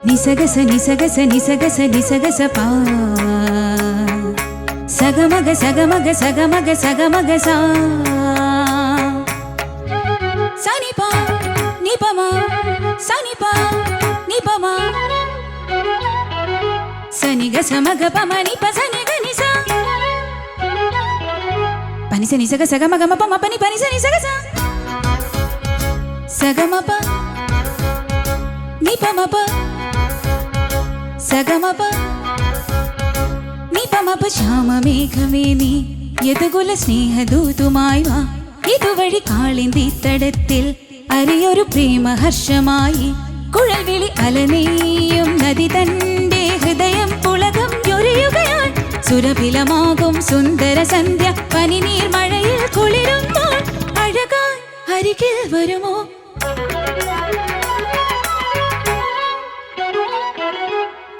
నిసగస నిసగస నిసగస నిసగస పా సగమగ సగమగ సగమగ సగమగ సా సనిపా నిపమా సనిపా నిపమా సనిగ సమగ పమ నిప సనిగ నిస పనిస నిసగ సగమగ మప మపని పనిస నిసగ స సగమప నిపమప സഗമപ നിപമപ ശ്യാമമേഘമേ നീ യദുകുല സ്നേഹദൂതുമായി വാ ഇതുവഴി കാളിന്തി തടത്തിൽ അരിയൊരു പ്രേമഹർഷമായി കുഴൽവിളി അലനെയ്യും നദി തന്റെ ഹൃദയം പുളകം ചൊരിയുകയാൽ സുരഭിലമാകും സുന്ദര സന്ധ്യ പനിനീർ മഴയിൽ കുളിരുമ്പോൾ അഴകായി അരികിൽ വരുമോ